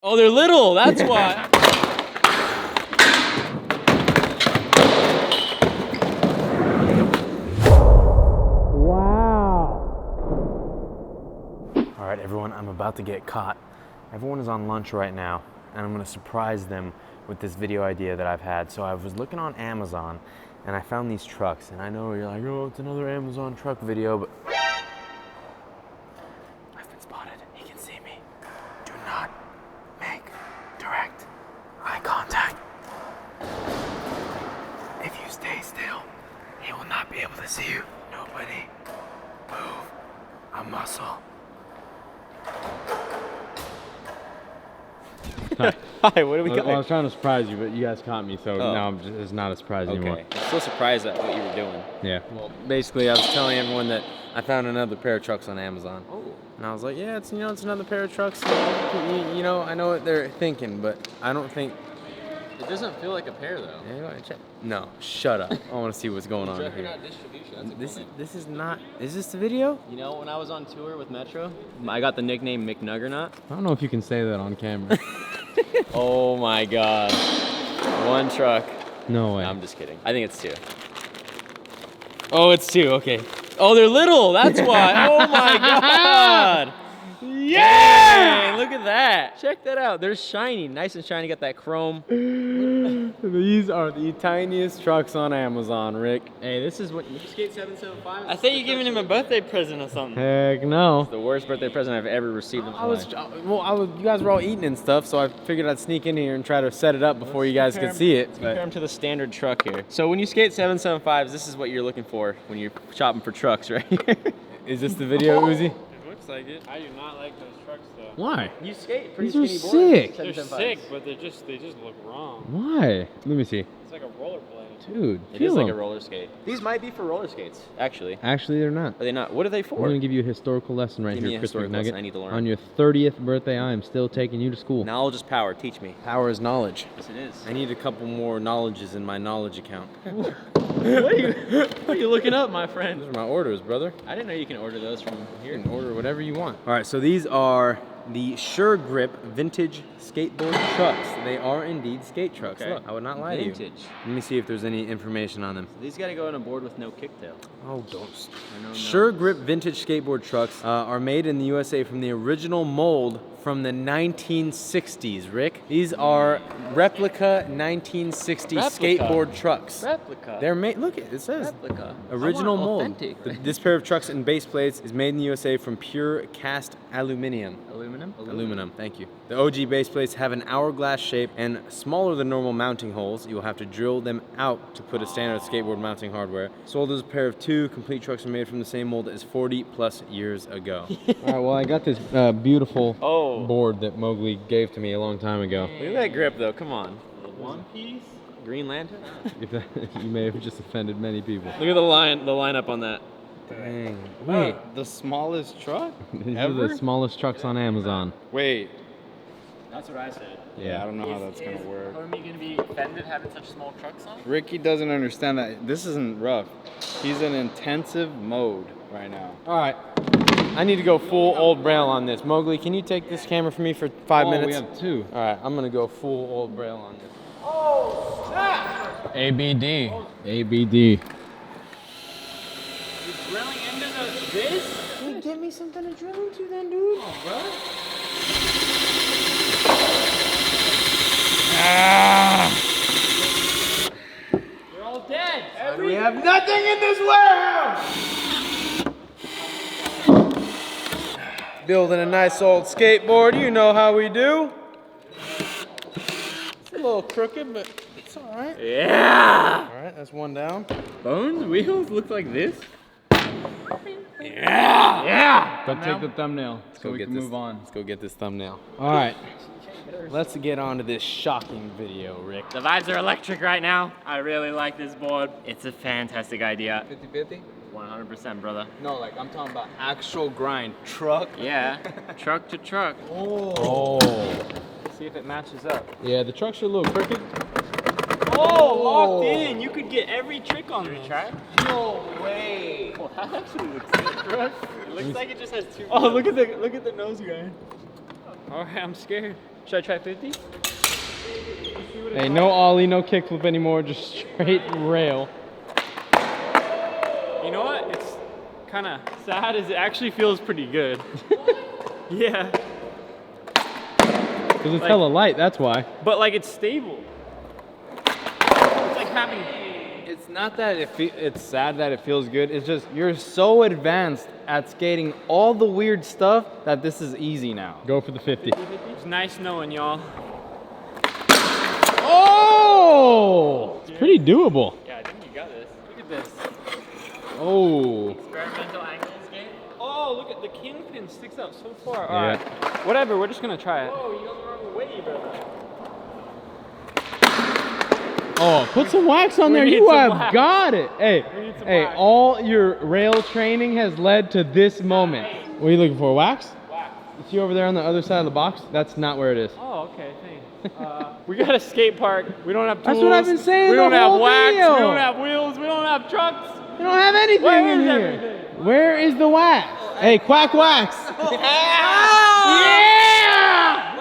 Oh, they're little, that's why. Wow. All right, everyone, I'm about to get caught. Everyone is on lunch right now, and I'm gonna surprise them with this video idea that I've had. So I was looking on Amazon, and I found these trucks, and I know you're like, oh, it's another Amazon truck video, but I've been spotted. He can see me. Do not make direct eye contact. If you stay still, he will not be able to see you. Nobody move a muscle. Hi, what do we got? Well, I was trying to surprise you, but you guys caught me, so now it's not a surprise anymore. I'm still surprised at what you were doing. Yeah. Well, basically, I was telling everyone that I found another pair of trucks on Amazon. Oh. And I was like, yeah, it's another pair of trucks. You know, I know what they're thinking, but I don't think. It doesn't feel like a pair though. No, shut up. I want to see what's going on here. Out distribution. This is not. Is this the video? You know, when I was on tour with Metro, I got the nickname McNuggernut. I don't know if you can say that on camera. Oh my God. One truck. No way. No, I'm just kidding. I think it's two. Oh, it's two. Okay. Oh, they're little. That's why. Oh my God. Yeah! Look at that. Check that out. They're shiny, nice and shiny. Got that chrome. These are the tiniest trucks on Amazon, Rick. Hey, this is what you skate 775. I thought you were giving him a birthday present or something. Heck no. The worst birthday present I've ever received in my life. You guys were all eating and stuff, so I figured I'd sneak in here and try to set it up before you guys could see it. Compare them to the standard truck here. So when you skate 775s, this is what you're looking for when you're shopping for trucks, right here. Is this the video, Uzi? Looks like it. I do not like those trucks though. Why? You skate pretty These are skinny boards. sick. They're sick, but they just look wrong. Why? Let me see. It's like a rollerblade. Dude, It feel is like them. a roller skate. These might be for roller skates, actually. Actually, they're not. Are they not? What are they I'm for? going to give you a historical lesson right Give me here, a Chris historical McNugget. lesson. I need to learn. On your 30th birthday, I am still taking you to school. Knowledge is power. Teach me. Power is knowledge. Yes, it is. I need a couple more knowledges in my knowledge account. What are you looking up, my friend? Those are my orders, brother. I didn't know you can order those from You here. can order whatever you want. All right, so these are the Sure Grip vintage skateboard trucks. They are indeed skate trucks. Okay. Look, I would not lie to you. Vintage. Let me see if there's any information on them. These got to go on a board with no kicktail. Oh, don't. No. Sure Grip vintage skateboard trucks are made in the USA from the original mold from the 1960s, Rick. These are replica 1960 skateboard trucks. Replica. They're made, look, it says Replica. original I want mold. authentic. This pair of trucks and base plates is made in the USA from pure cast aluminum. Aluminum, thank you. The OG base plates have an hourglass shape and smaller than normal mounting holes. You will have to drill them out to put a standard skateboard mounting hardware. Sold as a pair of two. Complete trucks are made from the same mold as 40 plus years ago. All right, well, I got this beautiful board that Mowgli gave to me a long time ago. Look at that grip, though. Come on. One Piece? Green Lantern. If that, you may have just offended many people. Look at the lineup on that. Dang. Wait. The smallest truck? These are Ever? the smallest trucks on Amazon. Wait. That's what I said. Yeah, I don't know how that's gonna work. Homie gonna be offended having such small trucks on? Ricky doesn't understand that this isn't rough. He's in intensive mode right now. All right. I need to go full old Braille on this. Mowgli, can you take this camera for me for 5 minutes? We have two. All right, I'm gonna go full old Braille on this. Oh, snap! ABD. ABD. You're drilling into this? Hey, get me something to drill into then, dude. Oh, bro. You're all dead. We have nothing in this warehouse! Building a nice old skateboard, you know how we do. It's a little crooked, but it's all right. Yeah. All right, that's one down. Bones wheels look like this. Yeah! Go take the thumbnail so we can move on. Let's go get this thumbnail. All right, let's get on to this shocking video, Rick. The vibes are electric right now. I really like this board. It's a fantastic idea. 50-50? 100%, brother. No, like I'm talking about actual grind. Truck. Yeah, truck to truck. Oh. See if it matches up. Yeah, the trucks are a little crooked. Oh, locked in. You could get every trick on this. Try? No way. Well, that actually looks sick, bro. It looks like it just has two. Oh, look at the nose guy. All right, I'm scared. Should I try 50? Hey, no ollie, no kickflip anymore, just straight rail. You know what? It's kind of sad as it actually feels pretty good. Yeah. Because it's hella light, that's why. But like it's stable. It's like having... It's not that it's sad that it feels good. It's just you're so advanced at skating all the weird stuff that this is easy now. Go for the 50. It's nice knowing y'all. Oh! It's pretty doable. Yeah, I think you got this. Look at this. Oh. Experimental angle skate. Oh, look at the kingpin sticks out so far. Yeah. All right. Whatever, we're just gonna try it. Oh, you got the wrong way, brother. Oh, put some wax on there. need You some have wax. got it. Hey, need some hey, wax. all your rail training has led to this moment. What are you looking for? Wax? Wax. You see over there on the other side of the box? That's not where it is. Oh, okay, thanks. We got a skate park. We don't have tools. That's what I've been saying We the don't have whole wax. video. We don't have wheels. We don't have trucks. You don't have anything Where in is here. everything? Where is the wax? Hey, quack wax.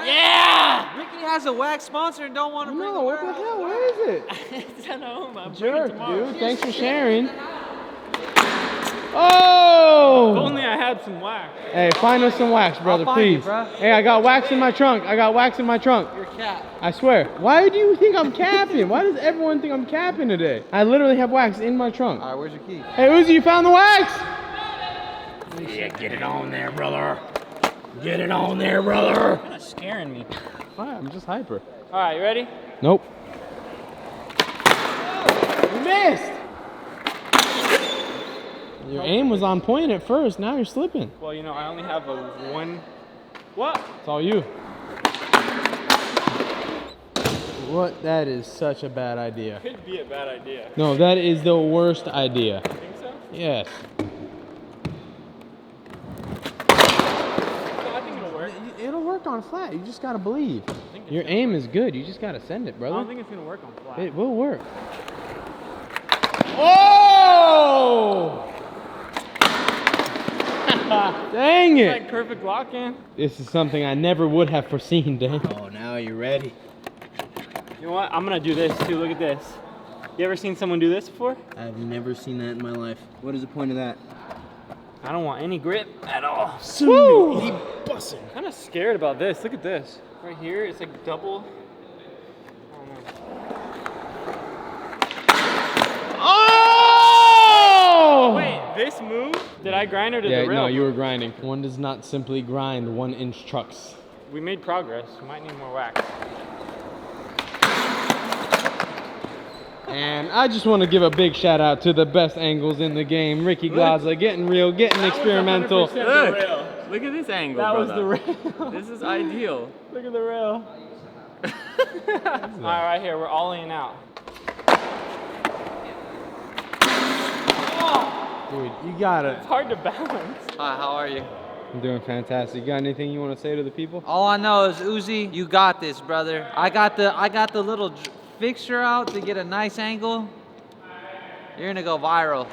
Yeah! Ricky has a wax sponsor and don't want to bring No, the what the wax. hell? Where is it? It's at home. I'm Jerk, tomorrow. dude. Thanks for sharing. If Oh! only I had some wax. Hey, find us some wax, brother, find please. it, bro. Hey, I got wax in my trunk. I got wax in my trunk. Your cat. I swear. Why do you think I'm capping? Why does everyone think I'm capping today? I literally have wax in my trunk. All right, where's your key? Hey, Uzi, you found the wax? Yeah, get it on there, brother. Get it on there, brother. That's scaring me. Why? I'm just hyper. All right, you ready? Nope. You missed. Your aim was on point at first. Now you're slipping. Well, you know, I only have a one. What? It's all you. What? That is such a bad idea. Could be a bad idea. No, that is the worst idea. Think so? Yes. No, I think it'll work. It'll work on flat. You just gotta believe. Your aim is good. You just gotta send it, I brother. don't think it's gonna work on flat. It will work. Oh! Dang It's it! like perfect lock-in. This is something I never would have foreseen, Dan. Oh, now you're ready. You know what? I'm gonna do this too. Look at this. You ever seen someone do this before? I've never seen that in my life. What is the point of that? I don't want any grip at all. Woo! He busting. I'm kind of scared about this. Look at this. Right here, it's like double. I don't know. Oh! Wait, this move? Did I grind or did Yeah, the rail? no, you move? were grinding. One does not simply grind 1-inch trucks. We made progress. We might need more wax. And I just want to give a big shout out to the best angles in the game. Ricky Glaza, getting real, getting experimental. That was 100% the rail. Look at this angle, That was brother. the rail. This is ideal. Look at the rail. All right, here, we're all in out. Dude, you got it. It's hard to balance. Hi, how are you? I'm doing fantastic. You got anything you want to say to the people? All I know is Uzi, you got this, brother. I got the little fixture out to get a nice angle. You're gonna go viral.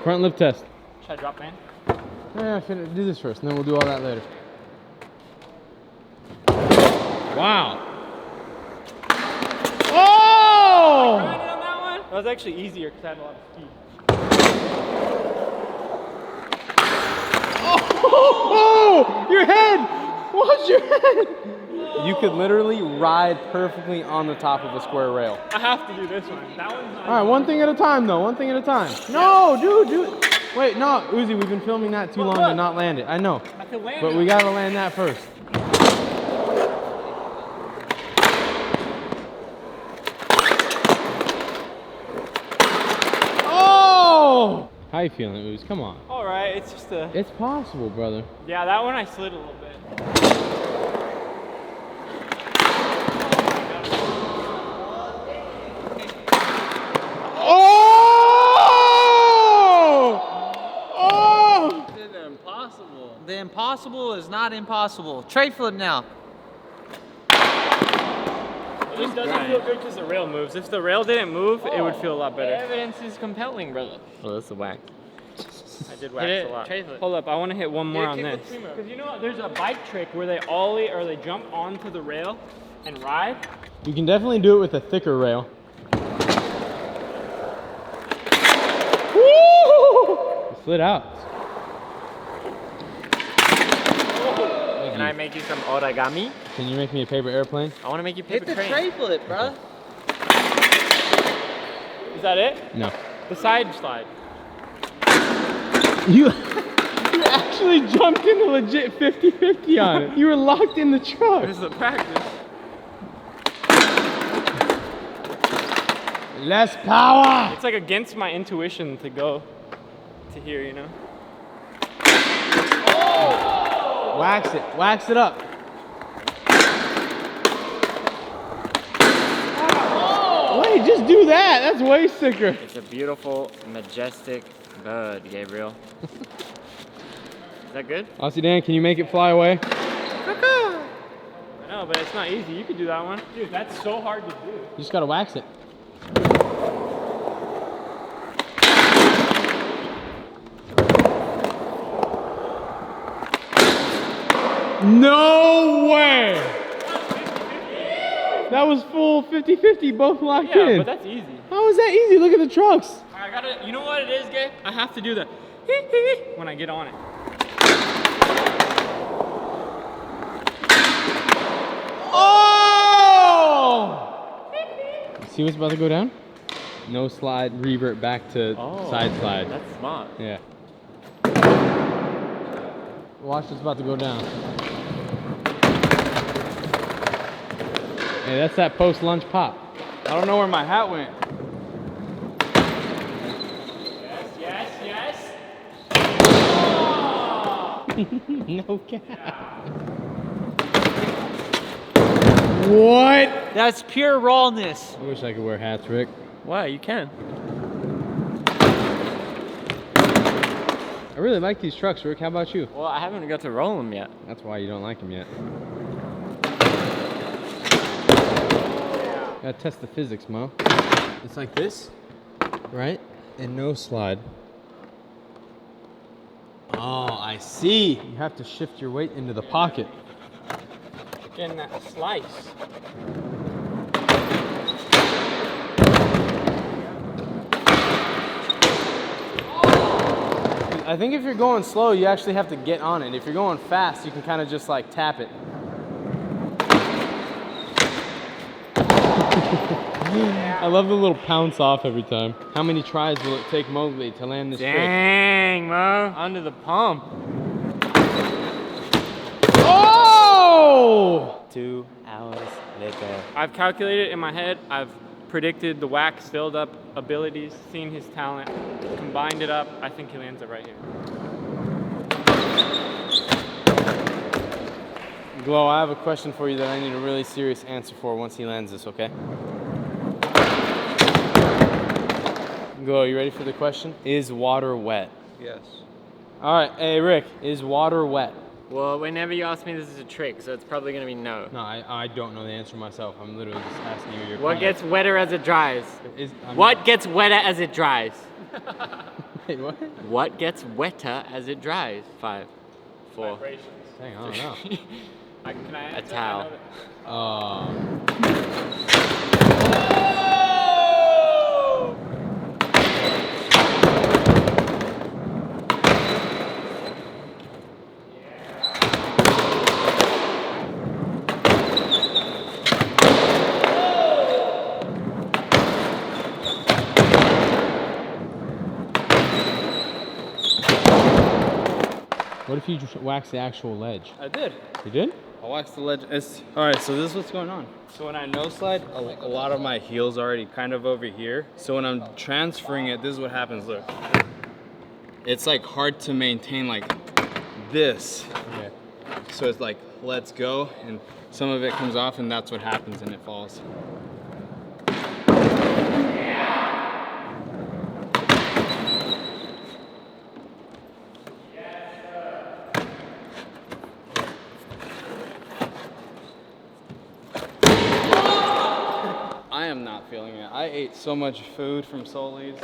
Front lip test. Should I drop in? Yeah, do this first, and then we'll do all that later. Wow. Oh! Grinded on that one? That was actually easier because I had a lot of speed. Oh! Your head! Watch your head! You could literally ride perfectly on the top of a square rail. I have to do this one. That one's not. All right, one thing at a time, though. One thing at a time. No, dude. Wait, no, Uzi, we've been filming that too long to not land it. I know, I can land but it. we gotta land that first. Oh! How you feeling, Uzi? Come on. All right, it's just a. It's possible, brother. Yeah, that one I slid a little bit. Oh! Impossible. The impossible is not impossible. Trade flip now. It just doesn't feel good because the rail moves. If the rail didn't move, it would feel a lot better. Evidence is compelling, brother. Oh, that's the wax. I did Hit wax it. a lot. Hold up, I want to hit one more on kick this. with primo. Because you know what? There's a bike trick where they ollie or they jump onto the rail and ride. You can definitely do it with a thicker rail. Woo! It slid out. Can I make you some origami? Can you make me a paper airplane? I want to make you Hit paper the crane. tray flip, bro. Is that it? No. The side slide. You actually jumped in a legit 50-50 on it. You were locked in the truck. This is the practice. Less power. It's like against my intuition to go to here, you know? Wax it. Wax it up. Wait, just do that. That's way sicker. It's a beautiful, majestic bird, Gabriel. Is that good? Aussie Dan, can you make it fly away? I know, but it's not easy. You could do that one. Dude, that's so hard to do. You just gotta wax it. No way! That was full 50-50, both locked Yeah, in. but that's easy. How is that easy? Look at the trucks. I gotta, you know what it is, Gabe? I have to do the when I get on it. Oh! See what's about to go down? No slide, revert back to side slide. That's smart. Yeah. Watch what's about to go down. Hey, that's that post-lunch pop. I don't know where my hat went. Yes. No cap. What? That's pure rawness. I wish I could wear hats, Rick. Why? You can. I really like these trucks, Rick. How about you? Well, I haven't got to roll them yet. That's why you don't like them yet. Gotta test the physics, Mo. It's like this, right? And no slide. Oh, I see. You have to shift your weight into the pocket. Getting that slice. I think if you're going slow, you actually have to get on it. If you're going fast, you can kind of just like tap it. I love the little pounce off every time. How many tries will it take Mowgli to land this trick? Dang, Mo. Under the pump. Oh! 2 hours later. I've calculated in my head. I've predicted the wax build-up abilities, seen his talent, combined it up. I think he lands it right here. Glow, I have a question for you that I need a really serious answer for once he lands this, okay? Glow, you ready for the question? Is water wet? Yes. All right, hey Rick, is water wet? Well, whenever you ask me, this is a trick, so it's probably gonna be no. No, I don't know the answer myself. I'm literally just asking you your What opinion. gets wetter as it dries? I'm- What gets wetter as it dries? Wait, what? What gets wetter as it dries? 5, 4. Vibrations. Dang, I don't know. Can I A answer? towel. What if you just wax the actual ledge? I did. You did? I waxed the ledge. All right, so this is what's going on. So when I no slide, a lot of my heel's already kind of over here. So when I'm transferring it, this is what happens, look. It's like hard to maintain like this. Yeah. So it's like, let's go, and some of it comes off and that's what happens and it falls. I am not feeling it. I ate so much food from Soli's.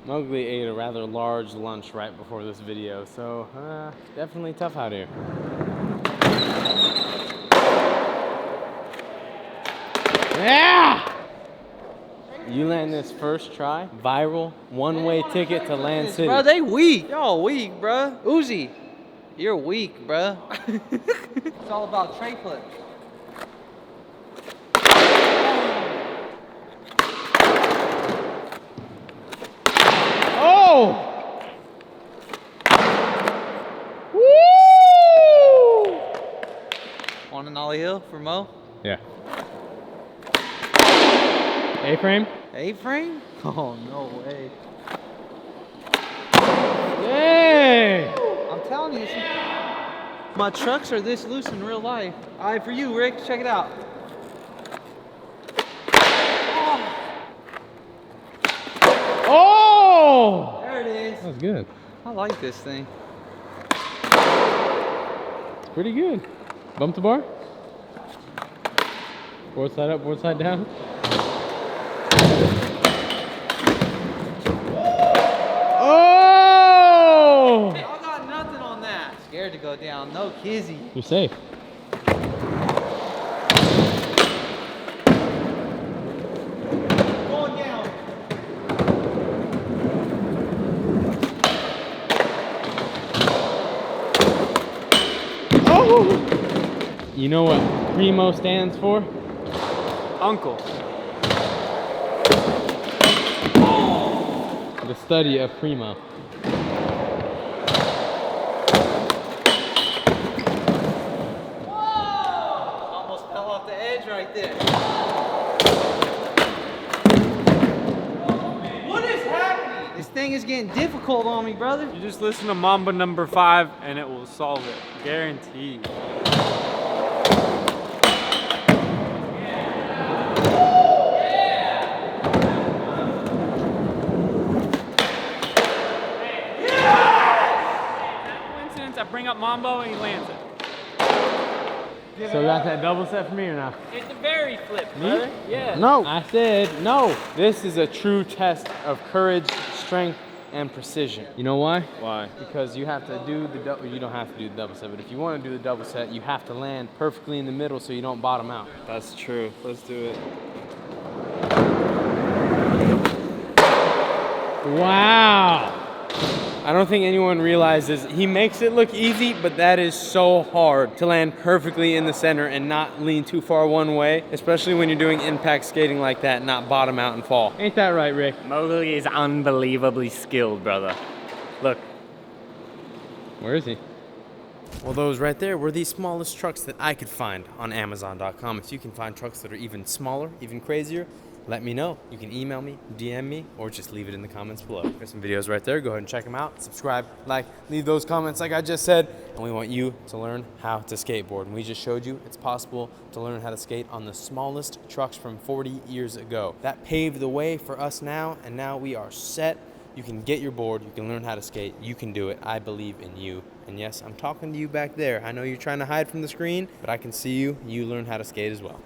Mowgli ate a rather large lunch right before this video, so definitely tough out here. Yeah! You land this first try, viral, one-way ticket to Land City. Bro, they weak. Y'all weak, bro. Uzi, you're weak, bro. It's all about tray flip. Oh! Woo! On an ollie hill for Mo. Yeah. A-frame? A-frame? Oh, no way. Yay! I'm telling you, my trucks are this loose in real life. All right, for you, Rick, check it out. Oh! There it is. That was good. I like this thing. It's pretty good. Bump the bar. Board side up, board side down. Oh! I got nothing on that. Scared to go down. No kizzy. You're safe. Going down. Oh! You know what Primo stands for? Uncle. The study of Primo. Almost fell off the edge right there. What is happening? This thing is getting difficult on me, brother. You just listen to Mamba number 5 and it will solve it. Guaranteed. Coincidence, I bring up Mambo and he lands it. So you got that double set for me or not? It's a very flip, brother. Yeah. No. I said no. This is a true test of courage, strength, and precision. You know why? Why? Because you have to do the double. You don't have to do the double set, but if you want to do the double set, you have to land perfectly in the middle so you don't bottom out. That's true. Let's do it. Wow. I don't think anyone realizes he makes it look easy, but that is so hard to land perfectly in the center and not lean too far one way, especially when you're doing impact skating like that, not bottom out and fall. Ain't that right, Rick? Mowgli is unbelievably skilled, brother. Look. Where is he? Well, those right there were the smallest trucks that I could find on Amazon.com. If you can find trucks that are even smaller, even crazier, let me know. You can email me, DM me, or just leave it in the comments below. There's some videos right there. Go ahead and check them out. Subscribe, like, leave those comments like I just said. And we want you to learn how to skateboard. And we just showed you it's possible to learn how to skate on the smallest trucks from 40 years ago. That paved the way for us now, and now we are set. You can get your board. You can learn how to skate. You can do it. I believe in you. And yes, I'm talking to you back there. I know you're trying to hide from the screen, but I can see you. You learn how to skate as well.